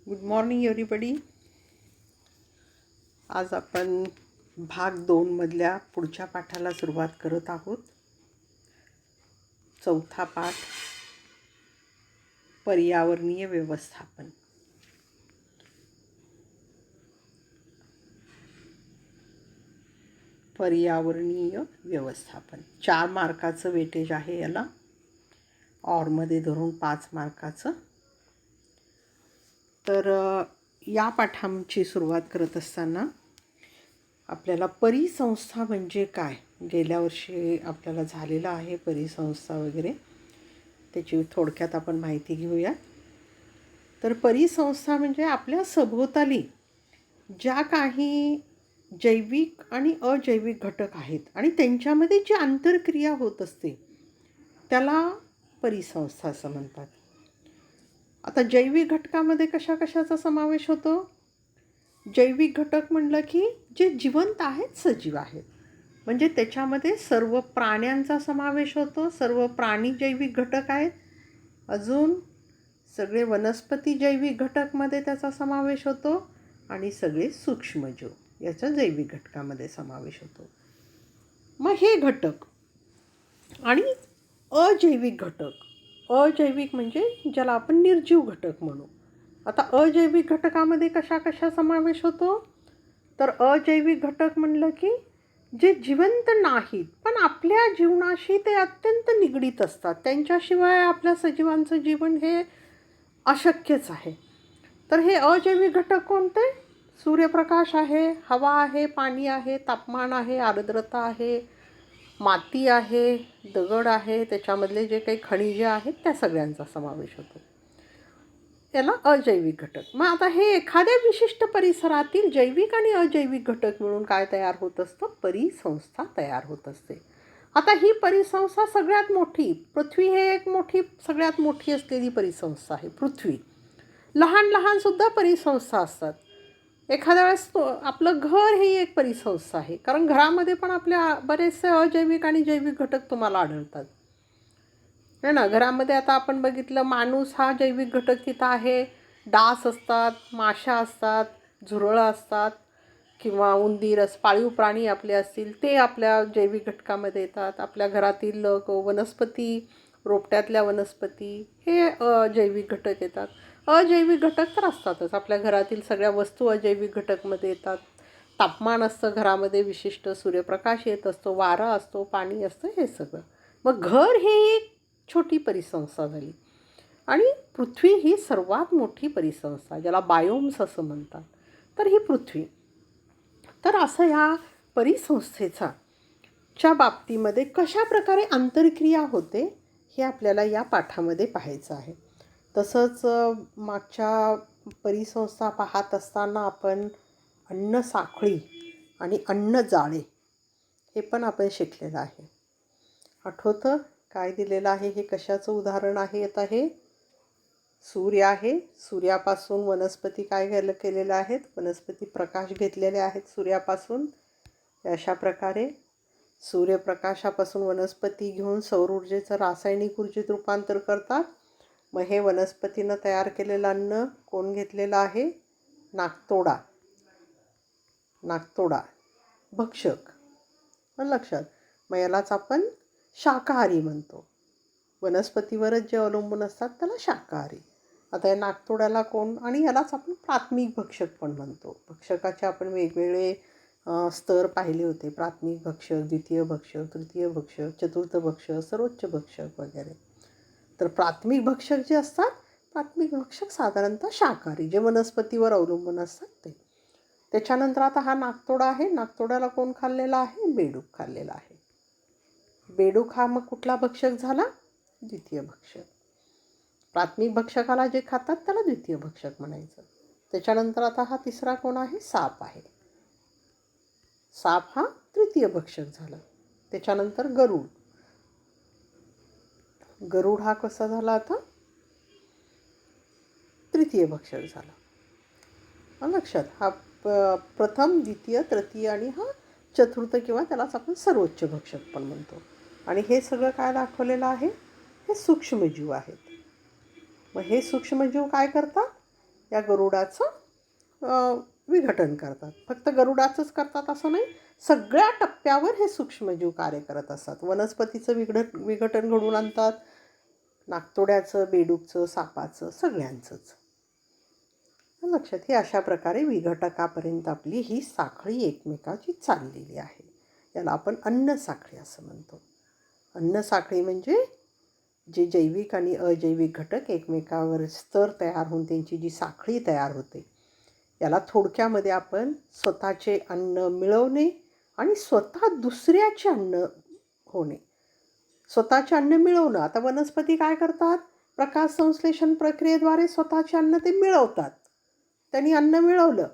Good morning everybody. आज आपण भाग 2 मधल्या पुढच्या पाठाला सुरुवात करत आहोत. चौथा पाठ, पर्यावरणीय व्यवस्थापन. पर्यावरणीय व्यवस्थापन 4 मार्काचं वेटेज आहे याला, ऑरमध्ये धरून 5 मार्काचं. तर या पाठांची सुरुवात करत असताना आपल्याला परिसंस्था म्हणजे काय, गेल्या वर्षी आपल्याला झालेला आहे परिसंस्था वगैरे, त्याची थोडक्यात आपण माहिती घेऊया. तर परिसंस्था म्हणजे आपल्या सभोवताली ज्या काही जैविक आणि अजैविक घटक आहेत आणि त्यांच्यामध्ये जी आंतरक्रिया होत असते त्याला परिसंस्था असं म्हणतात. आता जैविक घटकामध्ये कशाचा समावेश होतो? जैविक घटक म्हणलं की जे जिवंत आहेत, सजीव आहेत, म्हणजे त्याच्यामध्ये सर्व प्राण्यांचा समावेश होतो. सर्व प्राणी जैविक घटक आहेत. अजून सगळे वनस्पती जैविक घटकमध्ये त्याचा समावेश होतो आणि सगळे सूक्ष्मजीव याचा जैविक घटकामध्ये समावेश होतो. मग हे घटक आणि अजैविक घटक, अजैविक म्हणजे ज्याला आपण निर्जीव घटक म्हणू. आता अजैविक घटकामध्ये कशा समावेश होतो? तर अजैविक घटक म्हणलं की जे जिवंत नाहीत पण आपल्या जीवनाशी ते अत्यंत निगडीत असतात, त्यांच्याशिवाय आपल्या सजीवांचं जीवन हे अशक्यच आहे. तर हे अजैविक घटक कोणते? सूर्यप्रकाश आहे, हवा आहे, पाणी आहे, तापमान आहे, आर्द्रता आहे, माती आहे, दगड आहे, त्याच्यामधले जे काही खनिजे आहेत त्या सगळ्यांचा समावेश होतो. याला अजैविक घटक. मग आता हे एखाद्या विशिष्ट परिसरातील जैविक आणि अजैविक घटक मिळून काय तयार होत असतं? परिसंस्था तयार होत असते. आता ही परिसंस्था सगळ्यात मोठी, पृथ्वी हे एक सगळ्यात मोठी असलेली परिसंस्था आहे. पृथ्वी लहान लहान सुद्धा परिसंस्था असतात. एखाद्या वेळेस आपलं घर ही एक परिसंस्था आहे, कारण घरामध्ये पण आपल्या बरेचसे अजैविक आणि जैविक घटक तुम्हाला आढळतात, है ना. घरामध्ये आता आपण बघितलं, माणूस हा जैविक घटक तिथं आहे. डास असतात, माशा असतात, झुरळं असतात, किंवा उंदीर पाळीव प्राणी आपले असतील ते आपल्या जैविक घटकामध्ये येतात. आपल्या घरातील वनस्पती, रोपट्यातल्या वनस्पती हे जैविक घटक येतात. अजैविक घटक तर असतातच, आपल्या घरातील सगळ्या वस्तू अजैविक घटकमध्ये येतात. तापमान असतं घरामध्ये विशिष्ट, सूर्यप्रकाश येत असतो, वारा असतो, पाणी असतं, हे सगळं. मग घर हे एक छोटी परिसंस्था झाली आणि पृथ्वी ही सर्वात मोठी परिसंस्था, ज्याला बायोम्स असं म्हणतात. तर ही पृथ्वी. तर असं ह्या परिसंस्थेचा च्या बाबतीमध्ये कशा प्रकारे आंतरक्रिया होते हे आपल्याला या पाठामध्ये पाहायचं आहे. तसंच मागच्या परिसंस्था पाहत असताना आपण अन्न साखळी आणि अन्न जाळे हे पण आपण शिकलेलं आहे. आठवतं काय दिलेलं आहे? हे कशाचं उदाहरण आहे? आता हे सूर्य आहे. सूर्यापासून वनस्पती काय केलेलं आहेत? वनस्पती प्रकाश घेतलेले आहेत सूर्यापासून. अशा प्रकारे सूर्यप्रकाशापासून वनस्पती घेऊन सौर ऊर्जेचं रासायनिक ऊर्जेत रूपांतर करतात. मग हे वनस्पतीनं तयार केलेलं अन्न कोण घेतलेलं आहे? नाकतोडा भक्षक. लक्षात. मग यालाच आपण शाकाहारी म्हणतो. वनस्पतीवरच जे अवलंबून असतात त्याला शाकाहारी. आता या नाकतोड्याला कोण, आणि यालाच आपण प्राथमिक भक्षक पण म्हणतो. भक्षकाचे आपण वेगवेगळे स्तर पाहिले होते. प्राथमिक भक्षक, द्वितीय भक्षक, तृतीय भक्षक, चतुर्थ भक्षक, सर्वोच्च भक्षक वगैरे. तर प्राथमिक भक्षक जे असतात, प्राथमिक भक्षक साधारणतः शाकाहारी, जे वनस्पतीवर अवलंबून असतात ते. त्याच्यानंतर आता हा नाकतोडा आहे. नाकतोड्याला कोण खाल्लेला आहे? बेडूक खाल्लेला आहे. बेडूक हा मग कुठला भक्षक झाला? द्वितीय भक्षक. प्राथमिक भक्षकाला जे खातात त्याला द्वितीय भक्षक म्हणायचं. त्याच्यानंतर आता हा तिसरा कोण आहे? साप आहे. साप हा तृतीय भक्षक झाला. त्याच्यानंतर गरुड हा कसा झाला? आता तृतीय भक्षक झाला. लक्षात. हा प्रथम, द्वितीय, तृतीय आणि हा चतुर्थ, किंवा त्यालाच आपण सर्वोच्च भक्षक पण म्हणतो. आणि हे सगळं काय दाखवलेलं आहे? हे सूक्ष्मजीव आहेत. मग हे सूक्ष्मजीव काय करतात? या गरुडाचं विघटन करतात. फक्त गरुडाचंच करतात असं नाही, सगळ्या टप्प्यावर हे सूक्ष्मजीव कार्य करत असतात. वनस्पतीचं विघटन घडवून आणतात, नाकतोड्याचं, बेडूकचं, सापाचं, सगळ्यांचंच. लक्षात, ही अशा प्रकारे विघटकापर्यंत आपली ही साखळी एकमेकाची चाललेली आहे. याला आपण अन्न साखळी असं म्हणतो. अन्न साखळी म्हणजे जे जैविक आणि अजैविक घटक एकमेकावर स्तर तयार होऊन त्यांची जी साखळी तयार होते, याला थोडक्यामध्ये आपण स्वतःचे अन्न मिळवणे आणि स्वतः दुसऱ्याचे अन्न होणे. स्वतःचे अन्न मिळवणं, आता वनस्पती काय करतात, प्रकाश संश्लेषण प्रक्रियेद्वारे स्वतःचे अन्न ते मिळवतात. त्यांनी अन्न मिळवलं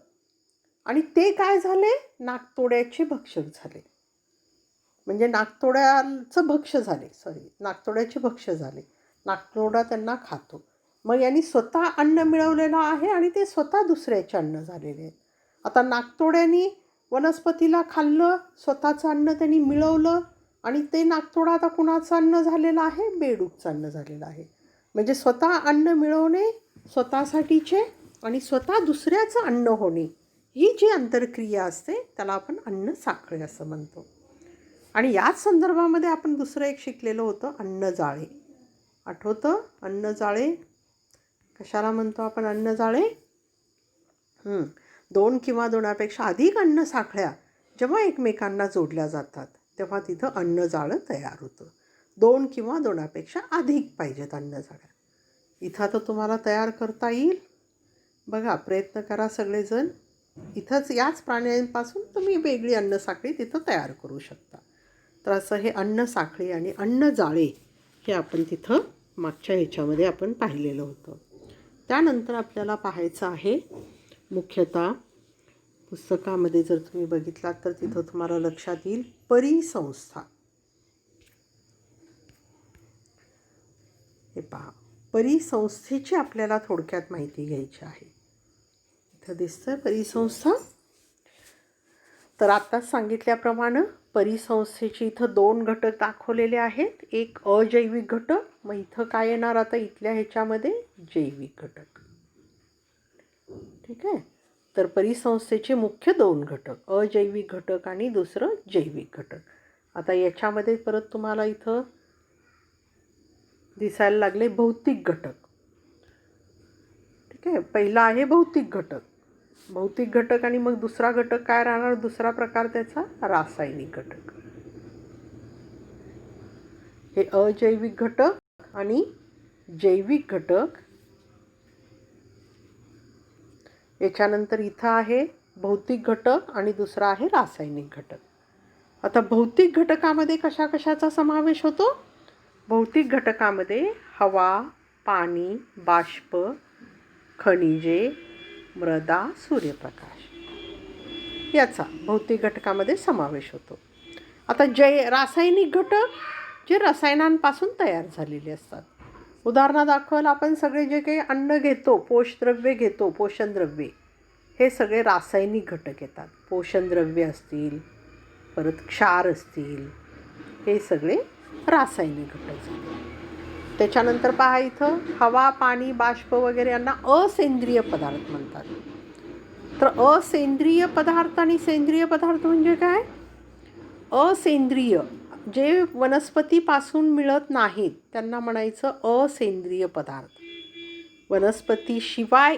आणि ते काय झाले, नाकतोड्याचे भक्षक झाले. म्हणजे नाकतोड्याचे भक्ष्य झाले. नाकतोडा त्यांना खातो. मग यांनी स्वतः अन्न मिळवलेलं आहे आणि ते स्वतः दुसऱ्याचे अन्न झालेले आहेत. आता नाकतोड्यांनी वनस्पतीला खाल्लं, स्वतःचं अन्न त्यांनी मिळवलं आणि ते नाकतोडा आता कुणाचं अन्न झालेलं आहे, बेडूकचं अन्न झालेलं आहे. म्हणजे स्वतः अन्न मिळवणे, स्वतःसाठीचे आणि स्वतः दुसऱ्याचं अन्न होणे, ही जी आंतरक्रिया असते त्याला आपण अन्न साखळी असं म्हणतो. आणि याच संदर्भामध्ये आपण दुसरं एक शिकलेलं होतं, अन्नजाळे. आठवतं अन्नजाळे कशाला म्हणतो आपण? अन्नजाळे 2 किंवा 2पेक्षा अधिक अन्न साखळ्या जेव्हा एकमेकांना जोडल्या जातात तेव्हा तिथं अन्नजाळं तयार होतं. 2 किंवा 2पेक्षा अधिक पाहिजेत अन्नजाळ्या. इथं तर तुम्हाला तयार करता येईल बघा, प्रयत्न करा सगळेजण. इथंच याच प्राण्यांपासून तुम्ही वेगळी अन्न साखळी तिथं तयार करू शकता. तर असं हे अन्न साखळी आणि अन्न जाळे हे आपण तिथं मागच्या ह्याच्यामध्ये आपण पाहिलेलं होतं. त्यानंतर आपल्याला पाहायचं आहे, मुख्यतः पुस्तकामध्ये जर तुम्ही बघितलात तर तिथं तुम्हाला लक्षात येईल परिसंस्था. हे पहा, परिसंस्थेची आपल्याला थोडक्यात माहिती घ्यायची आहे. इथं दिसतं परिसंस्था. तर आत्ताच सांगितल्याप्रमाणे परिसंस्थेचे इथं 2 घटक दाखवलेले आहेत. एक अजैविक घटक, मग इथं काय येणार आता इथल्या ह्याच्यामध्ये जैविक घटक. ठीक आहे. तर परिसंस्थेचे मुख्य 2 घटक, अजैविक घटक आणि दुसरं जैविक घटक. आता याच्यामध्ये परत तुम्हाला इथं दिसायला लागले भौतिक घटक. ठीक आहे, पहिला आहे भौतिक घटक. भौतिक घटक आणि मग दुसरा घटक काय राहणार, दुसरा प्रकार त्याचा रासायनिक घटक. हे अजैविक घटक आणि जैविक घटक. याच्यानंतर इथं आहे भौतिक घटक आणि दुसरा आहे रासायनिक घटक. आता भौतिक घटकामध्ये कशा कशाचा समावेश होतो? भौतिक घटकामध्ये हवा, पाणी, बाष्प, खनिजे, मृदा, सूर्यप्रकाश याचा भौतिक घटकामध्ये समावेश होतो. आता रासायनिक घटक जे रसायनांपासून तयार झालेले असतात. उदाहरणादाखल आपण सगळे जे काही अन्न घेतो, पोषद्रव्ये घेतो, पोषणद्रव्ये, हे सगळे रासायनिक घटक येतात. पोषणद्रव्ये असतील, परत क्षार असतील, हे सगळे रासायनिक घटक झाले. त्याच्यानंतर पहा इथं हवा, पाणी, बाष्प वगैरे यांना असेंद्रिय पदार्थ म्हणतात. तर असेंद्रिय पदार्थ आणि सेंद्रिय पदार्थ म्हणजे काय? असेंद्रिय जे वनस्पतीपासून मिळत नाहीत त्यांना म्हणायचं असेंद्रिय पदार्थ. वनस्पतीशिवाय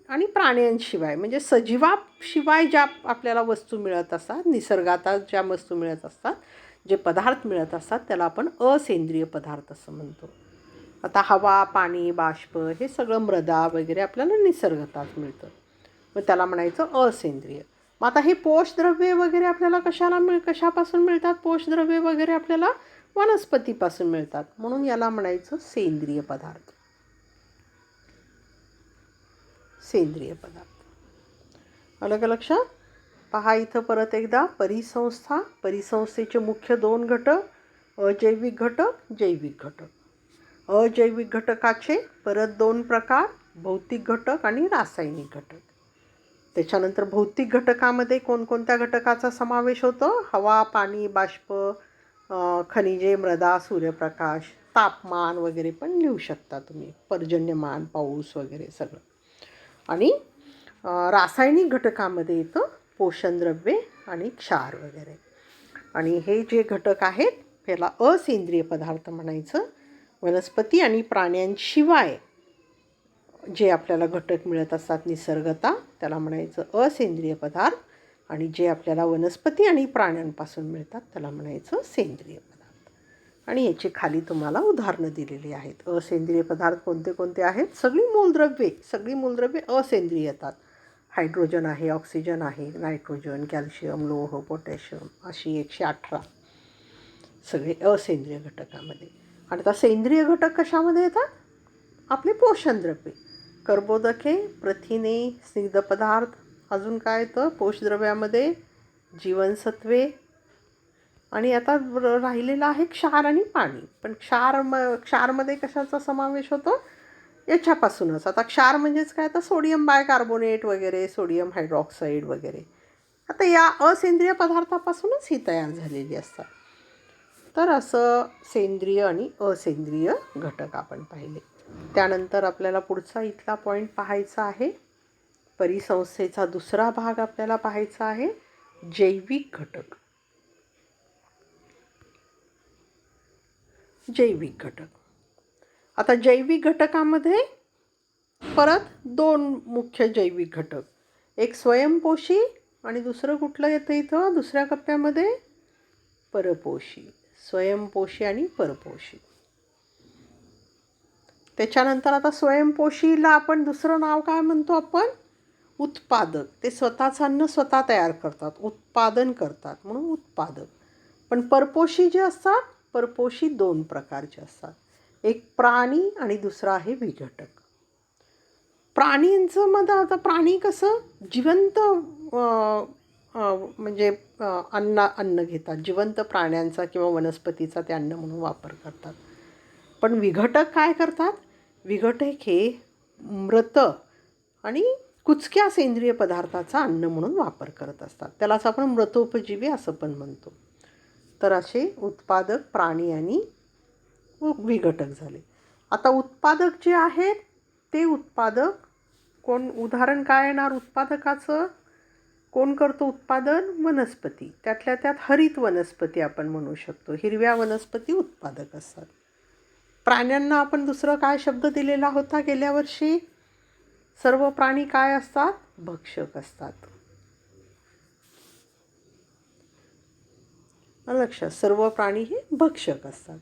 आणि प्राण्यांशिवाय म्हणजे सजीवाशिवाय ज्या आपल्याला वस्तू मिळत असतात, निसर्गात ज्या वस्तू मिळत असतात, जे पदार्थ मिळत असतात त्याला आपण असेंद्रिय पदार्थ असं म्हणतो. आता हवा, पाणी, बाष्प हे सगळं मृदा वगैरे आपल्याला निसर्गात मिळतं, मग त्याला म्हणायचं असेंद्रिय. मग आता हे पोषद्रव्ये वगैरे आपल्याला कशापासून मिळतात? पोषद्रव्ये वगैरे आपल्याला वनस्पतीपासून मिळतात, म्हणून याला म्हणायचं सेंद्रिय पदार्थ. सेंद्रिय पदार्थ अलग लक्षात. पहा इथं परत एकदा परिसंस्था. परिसंस्थेचे मुख्य 2 घटक, अजैविक घटक, जैविक घटक. अजैविक घटकाचे परत 2 प्रकार, भौतिक घटक आणि रासायनिक घटक. त्याच्यानंतर भौतिक घटकामध्ये कोणकोणत्या घटकाचा समावेश होतो? हवा, पाणी, बाष्प, खनिजे, मृदा, सूर्यप्रकाश, तापमान वगैरे पण लिहू शकता तुम्ही, पर्जन्यमान, पाऊस वगैरे सगळं. आणि रासायनिक घटकामध्ये येतं पोषणद्रव्ये आणि क्षार वगैरे. आणि हे जे घटक आहेत त्याला असेंद्रिय पदार्थ म्हणायचं. वनस्पती आणि प्राण्यांशिवाय जे आपल्याला घटक मिळत असतात निसर्गतः त्याला म्हणायचं असेंद्रिय पदार्थ, आणि जे आपल्याला वनस्पती आणि प्राण्यांपासून मिळतात त्याला म्हणायचं सेंद्रिय पदार्थ. आणि याची खाली तुम्हाला उदाहरणं दिलेली आहेत. असेंद्रिय पदार्थ कोणते कोणते आहेत? सगळी मूलद्रव्ये असेंद्रिय येतात. हायड्रोजन आहे, ऑक्सिजन आहे, नायट्रोजन, कॅल्शियम, लोह, पोटॅशियम अशी 118 सगळे असेंद्रिय घटकामध्ये. आणि आता सेंद्रिय घटक कशामध्ये येतात? आपले पोषणद्रव्ये, कर्बोदके, प्रथिने, स्निग्ध पदार्थ. अजून काय येतं पोषद्रव्यामध्ये? जीवनसत्वे. आणि आता राहिलेलं आहे क्षार आणि पाणी. पण क्षारमध्ये कशाचा समावेश होतो? याच्यापासूनच. आता क्षार म्हणजेच काय? आता सोडियम बायकार्बोनेट वगैरे, सोडियम हायड्रॉक्साईड वगैरे. आता या असेंद्रिय पदार्थापासूनच ही तयार झालेली असतात. तर असं सेंद्रिय आणि असेंद्रिय घटक आपण पाहिले. त्यानंतर आपल्याला पुढचा इथला पॉईंट पाहायचा आहे. परिसंस्थेचा दुसरा भाग आपल्याला पाहायचा आहे, जैविक घटक. जैविक घटक. आता जैविक घटकामध्ये परत 2 मुख्य जैविक घटक. एक स्वयंपोषी आणि दुसरं कुठलं येतं इथं दुसऱ्या कप्प्यामध्ये? परपोषी. स्वयंपोषी आणि परपोषी. त्याच्यानंतर आता स्वयंपोषीला आपण दुसरं नाव काय म्हणतो आपण? उत्पादक. ते स्वतःचं अन्न स्वतः तयार करतात, उत्पादन करतात म्हणून उत्पादक. पण परपोषी जे असतात, परपोषी 2 प्रकारचे असतात. एक प्राणी आणि दुसरा आहे विघटक. प्राणींचं मध्ये आता प्राणी कसं जिवंत म्हणजे अन्न घेतात. जिवंत प्राण्यांचा किंवा वनस्पतीचा ते अन्न म्हणून वापर करतात. पण विघटक काय करतात? विघटक हे मृत आणि कुचक्या सेंद्रिय पदार्थाचा अन्न म्हणून वापर करत असतात. त्यालाच आपण मृतोपजीवी असं पण म्हणतो. तर असे उत्पादक प्राणी आणि विघटक झाले. आता उत्पादक जे आहेत ते उत्पादक कोण? उदाहरण काय येणार उत्पादकाचं? कोण करतो उत्पादन? वनस्पती. त्यातल्या त्यात हरित वनस्पती आपण म्हणू शकतो. हिरव्या वनस्पती उत्पादक असतात. प्राण्यांना आपण दुसरं काय शब्द दिलेला होता गेल्या वर्षी? सर्व प्राणी काय असतात? भक्षक असतात. लक्षात, सर्व प्राणी हे भक्षक असतात.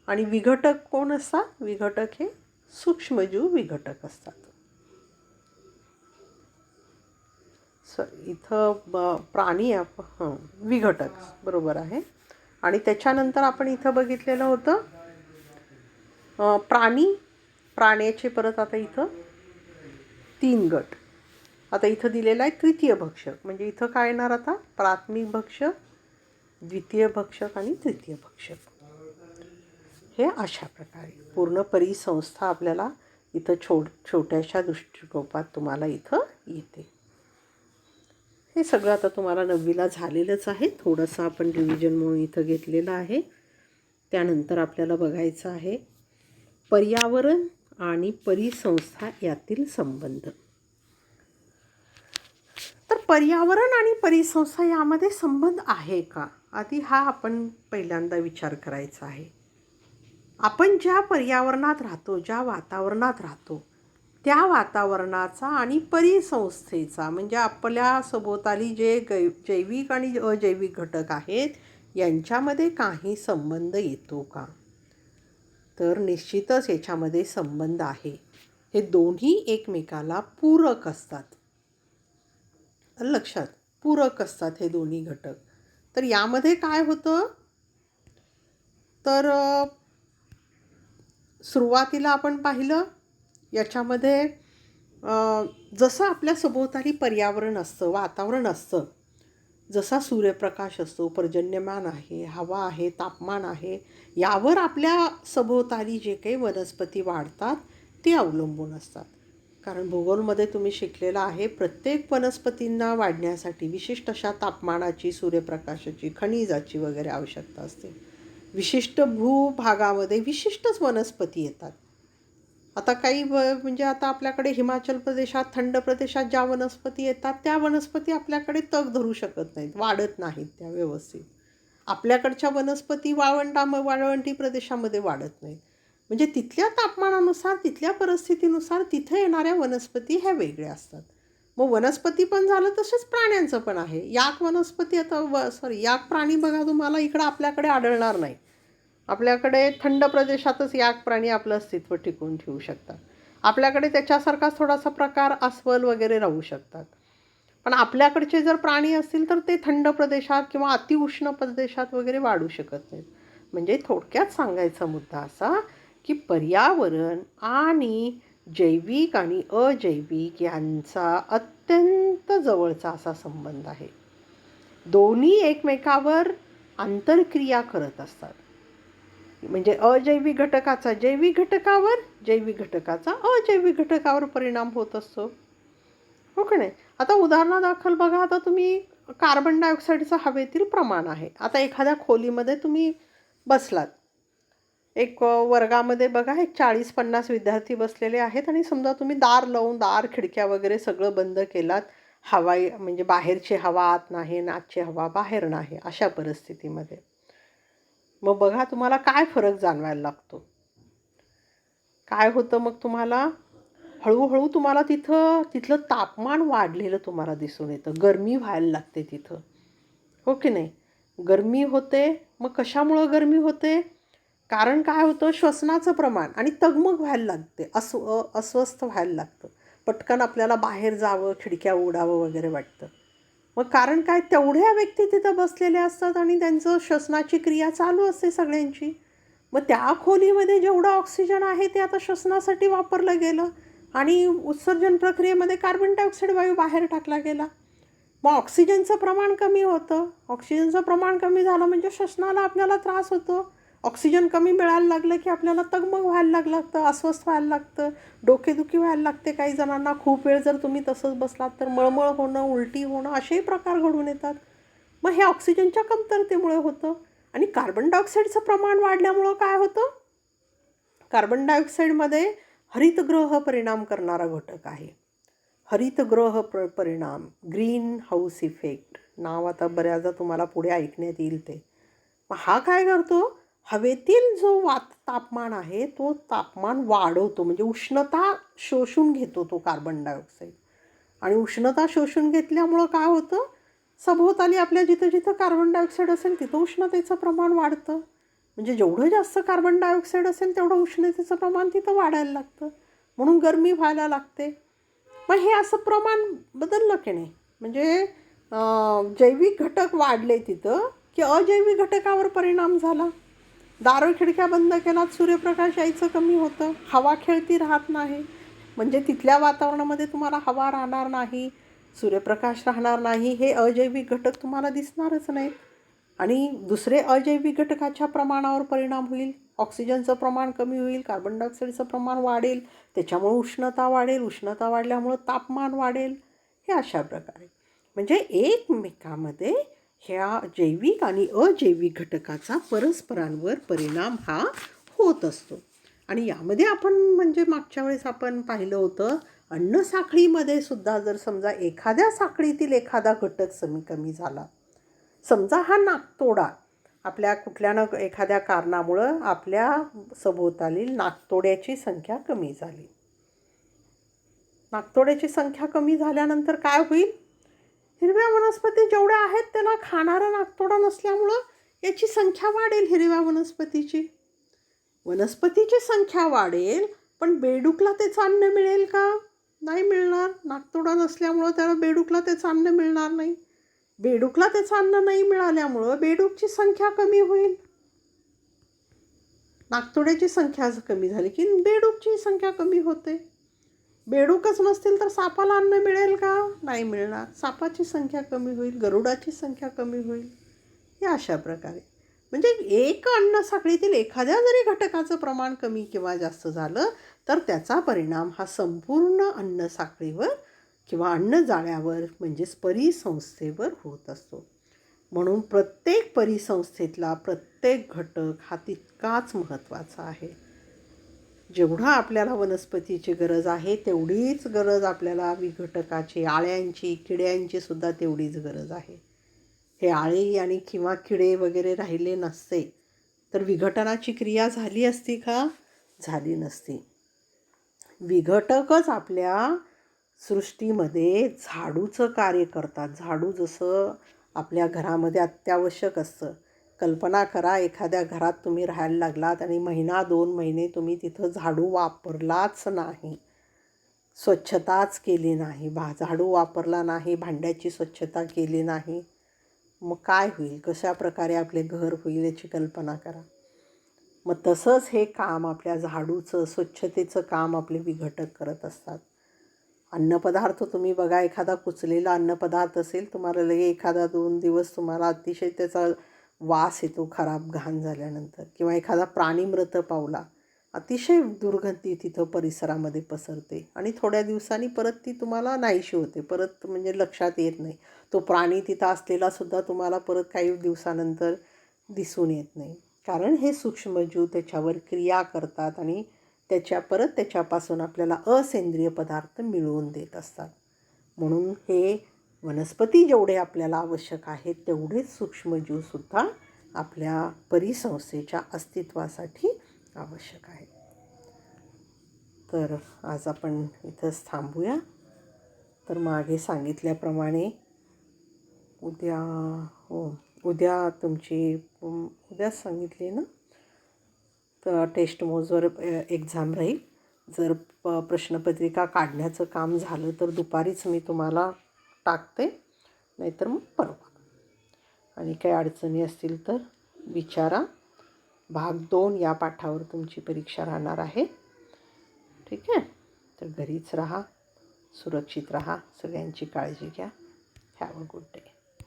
आणि विघटक कोण असतात? विघटक हे सूक्ष्मजीव विघटक असतात. इथं प्राणी विघटक बरोबर आहे. आणि त्याच्यानंतर आपण इथं बघितलेलं होतं प्राण्याचे परत आता इथं 3 गट. आता इथं दिलेला आहे तृतीय भक्षक. म्हणजे इथं काय येणार आता? प्राथमिक भक्षक, द्वितीय भक्षक आणि तृतीय भक्षक. हे अशा प्रकारे पूर्ण परिसंस्था आपल्याला इथं छोट्याशा दृष्टिकोनात तुम्हाला इथं येते. हे सगळं आता तुम्हाला 9वीला झालेलंच आहे. थोडंसं आपण रिव्हिजन म्हणून इथं घेतलेलं आहे. त्यानंतर आपल्याला बघायचं आहे पर्यावरण आणि परिसंस्था यातील संबंध. तर पर्यावरण आणि परिसंस्था यामध्ये संबंध आहे का? आधी हा आपण पहिल्यांदा विचार करायचा आहे. आपण ज्या पर्यावरणात राहतो, ज्या वातावरणात राहतो, त्या वातावरणाचा आणि परिसंस्थेचा म्हणजे आपल्या सभोवताली जे जैविक आणि अजैविक घटक आहेत यांच्यामध्ये काही संबंध येतो का? तर निश्चितच याच्यामध्ये संबंध आहे. हे दोन्ही एकमेकाला पूरक असतात. लक्षात, पूरक असतात हे दोन्ही घटक. तर यामध्ये काय होतं? तर सुरुवातीला आपण पाहिलं याच्यामध्ये जसं आपल्या सभोवताली पर्यावरण असतं, वातावरण असतं, जसा सूर्यप्रकाश असतो, पर्जन्यमान आहे, हवा आहे, तापमान आहे, यावर आपल्या सभोवताली जे काही वनस्पती वाढतात ते अवलंबून असतात. कारण भूगोलमध्ये तुम्ही शिकलेलं आहे प्रत्येक वनस्पतींना वाढण्यासाठी विशिष्ट अशा तापमानाची, सूर्यप्रकाशाची, खनिजाची वगैरे आवश्यकता असते. विशिष्ट भूभागामध्ये विशिष्टच वनस्पती येतात. आता काही म्हणजे आता आपल्याकडे हिमाचल प्रदेशात, थंड प्रदेशात ज्या वनस्पती येतात त्या वनस्पती आपल्याकडे तग धरू शकत नाहीत, वाढत नाहीत त्या व्यवस्थित. आपल्याकडच्या वनस्पती वाळवंटी प्रदेशामध्ये वाढत नाहीत. म्हणजे तिथल्या तापमानानुसार, तिथल्या परिस्थितीनुसार तिथे येणाऱ्या वनस्पती ह्या वेगळ्या असतात. मग वनस्पती पण झालं, तसेच प्राण्यांचं पण आहे. याक वनस्पती आता याक प्राणी बघा, तुम्हाला इकडं आपल्याकडे आढळणार नाही. आपल्याकडे थंड प्रदेशातच याक प्राणी आपलं अस्तित्व टिकवून ठेवू शकतात. आपल्याकडे त्याच्यासारखा थोडासा प्रकार अस्वल वगैरे राहू शकतात. पण आपल्याकडचे जर प्राणी असतील तर ते थंड प्रदेशात किंवा अतिउष्ण प्रदेशात वगैरे वाढू शकत नाहीत. म्हणजे थोडक्यात सांगायचा मुद्दा असा की पर्यावरण आणि जैविक आणि अजैविक यांचा अत्यंत जवळचा असा संबंध आहे. दोन्ही एकमेकावर आंतरक्रिया करत असतात. म्हणजे अजैविक घटकाचा जैविक घटकावर, जैविक घटकाचा अजैविक घटकावर परिणाम होत असतो, हो का नाही. आता उदाहरणादाखल बघा, आता तुम्ही कार्बन डायऑक्साईडचं हवेतील प्रमाण आहे. आता एखाद्या खोलीमध्ये तुम्ही बसलात, एक वर्गामध्ये बघा एक 40-50 विद्यार्थी बसलेले आहेत आणि समजा तुम्ही दार लावून, दार खिडक्या वगैरे सगळं बंद केलात, हवा म्हणजे बाहेरची हवा आत नाही आणि आतची हवा बाहेर नाही, अशा परिस्थितीमध्ये मग बघा तुम्हाला काय फरक जाणवायला लागतो. काय होतं मग तुम्हाला, हळूहळू तुम्हाला तिथलं तापमान वाढलेलं तुम्हाला दिसून येतं. गरमी व्हायला लागते तिथं, हो की नाही. गरमी होते. मग कशामुळं गरमी होते, कारण काय होतं, श्वसनाचं प्रमाण आणि तगमग व्हायला लागते, अस्वस्थ व्हायला लागतं. पटकन आपल्याला बाहेर जावं, खिडक्या उघडावं वगैरे वाटतं. मग कारण काय, तेवढ्या व्यक्ती तिथं बसलेल्या असतात आणि त्यांचं श्वसनाची क्रिया चालू असते सगळ्यांची. मग त्या खोलीमध्ये जेवढं ऑक्सिजन आहे ते आता श्वसनासाठी वापरलं गेलं आणि उत्सर्जन प्रक्रियेमध्ये कार्बन डायऑक्साईड वायू बाहेर टाकला गेला. मग ऑक्सिजनचं प्रमाण कमी होतं. ऑक्सिजनचं प्रमाण कमी झालं म्हणजे श्वसनाला आपल्याला त्रास होतो. ऑक्सिजन कमी मिळायला लागलं की आपल्याला तगमग व्हायला लागतं, अस्वस्थ व्हायला लागतं, डोकेदुखी व्हायला लागते. काही जणांना खूप वेळ जर तुम्ही तसंच बसलात तर मळमळ होणं, उलटी होणं असेही प्रकार घडून येतात. मग हे ऑक्सिजनच्या कमतरतेमुळे होतं. आणि कार्बन डायऑक्साईडचं प्रमाण वाढल्यामुळं काय होतं, कार्बन डायऑक्साईडमध्ये हरितगृह परिणाम करणारा घटक आहे. हरितगृह परिणाम, ग्रीन हाऊस इफेक्ट नाव आता बऱ्याचदा तुम्हाला पुढे ऐकण्यात येईल ते. मग हा काय करतो, हवेतील जो तापमान आहे तो तापमान वाढवतो, म्हणजे उष्णता शोषून घेतो तो कार्बन डायऑक्साईड. आणि उष्णता शोषून घेतल्यामुळं काय होतं, सभोवताली आपल्या जिथं जिथं कार्बन डायऑक्साईड असेल तिथं उष्णतेचं प्रमाण वाढतं. म्हणजे जेवढं जास्त कार्बन डायऑक्साईड असेल तेवढं उष्णतेचं प्रमाण तिथं वाढायला लागतं, म्हणून गरमी व्हायला लागते. मग हे असं प्रमाण बदललं की नाही, म्हणजे जैविक घटक वाढले तिथं की अजैविक घटकावर परिणाम झाला. दारं खिडक्या बंद केलात, सूर्यप्रकाश यायचं कमी होतं, हवा खेळती राहत नाही. म्हणजे तिथल्या वातावरणामध्ये तुम्हाला हवा राहणार नाही, सूर्यप्रकाश राहणार नाही, हे अजैविक घटक तुम्हाला दिसणारच नाहीत. आणि दुसरे अजैविक घटकाच्या प्रमाणावर परिणाम होईल. ऑक्सिजनचं प्रमाण कमी होईल, कार्बन डायऑक्साईडचं प्रमाण वाढेल, त्याच्यामुळे उष्णता वाढेल, उष्णता वाढल्यामुळं तापमान वाढेल. हे अशा प्रकारे म्हणजे एकमेकामध्ये ह्या जैविक आणि अजैविक घटकाचा परस्परांवर परिणाम हा होत असतो. आणि यामध्ये आपण म्हणजे मागच्या वेळेस आपण पाहिलं होतं, अन्न साखळीमध्ये सुद्धा जर समजा एखाद्या साखळीतील एखादा घटक कमी झाला, समजा हा नाकतोडा, आपल्या कुठल्या ना एखाद्या कारणामुळं आपल्या सभोवतालील नाकतोड्याची संख्या कमी झाली. नाकतोड्याची संख्या कमी झाल्यानंतर काय होईल, हिरव्या वनस्पती जेवढ्या आहेत त्याला खाणारा नाकतोडा नसल्यामुळं याची संख्या वाढेल. हिरव्या वनस्पतीची संख्या वाढेल, पण बेडूकला त्याचं अन्न मिळेल का, नाही मिळणार. नाकतोडा नसल्यामुळं त्याला बेडूकला त्याचं अन्न मिळणार नाही. बेडूकला त्याचं अन्न नाही मिळाल्यामुळं बेडूकची संख्या कमी होईल. नाकतोड्याची संख्या कमी झाली की बेडूकची संख्या कमी होते. बेडूकच नसतील तर सापाला अन्न मिळेल का, नाही मिळणार. सापाची संख्या कमी होईल, गरुडाची संख्या कमी होईल. हे अशा प्रकारे म्हणजे एक अन्न साखळीतील एखाद्या जरी घटकाचं प्रमाण कमी किंवा जास्त झालं तर त्याचा परिणाम हा संपूर्ण अन्न साखळीवर किंवा अन्नजाळ्यावर म्हणजेच परिसंस्थेवर होत असतो. म्हणून प्रत्येक परिसंस्थेतला प्रत्येक घटक हा तितकाच महत्त्वाचा आहे. जेवढं आपल्याला वनस्पतीची गरज आहे तेवढीच गरज आपल्याला विघटकाची, आळ्यांची, किड्यांची सुद्धा तेवढीच गरज आहे. हे आळी आणि किंवा किडे वगैरे राहिले नसते तर विघटनाची क्रिया झाली असती का? झाली नसती. विघटकच आपल्या सृष्टीमध्ये झाडूचं कार्य करतात. झाडू जसं आपल्या घरामध्ये अत्यावश्यक असतं. कल्पना करा, एखाद्या घरात तुम्ही राहायला लागलात आणि 1-2 महिने तुम्ही तिथं झाडू वापरलाच नाही, स्वच्छताच केली नाही, झाडू वापरला नाही, भांड्याची स्वच्छता केली नाही, मग काय होईल? कशा प्रकारे आपले घर होईल याची कल्पना करा. मग तसंच हे काम आपल्या झाडूचं, स्वच्छतेचं काम आपले विघटक करत असतात. अन्नपदार्थ तुम्ही बघा, एखादा कुचलेला अन्नपदार्थ असेल, तुम्हाला लगे 1-2 दिवस तुम्हाला अतिशय त्याचा वास येतो खराब घाण झाल्यानंतर, किंवा एखादा प्राणी मृत पावला, अतिशय दुर्गंधी तिथं परिसरामध्ये पसरते आणि थोड्या दिवसांनी परत ती तुम्हाला नाहीशी होते, परत म्हणजे लक्षात येत नाही. तो प्राणी तिथं असलेला सुद्धा तुम्हाला परत काही दिवसानंतर दिसून येत नाही, कारण हे सूक्ष्मजीव त्याच्यावर क्रिया करतात आणि त्याच्यापासून आपल्याला असेंद्रिय पदार्थ मिळवून देत असतात. म्हणून हे वनस्पती जेवढे आपल्याला आवश्यक आहेत तेवढेच सूक्ष्मजीवसुद्धा आपल्या परिसंस्थेच्या अस्तित्वासाठी आवश्यक आहेत. तर आज आपण इथंच थांबूया. तर मागे सांगितल्याप्रमाणे उद्या तुमची उद्याच सांगितली ना, तर टेस्ट मोजवर एक्झाम राहील. जर प्रश्नपत्रिका काढण्याचं काम झालं तर दुपारीच मी तुम्हाला टाकते, नाहीतर मग परवा. आणि काही अडचणी असतील तर विचारा. भाग 2 या पाठावर तुमची परीक्षा राहणार आहे. ठीक आहे. तर घरीच राहा, सुरक्षित राहा, सगळ्यांची काळजी घ्या. Have a good day.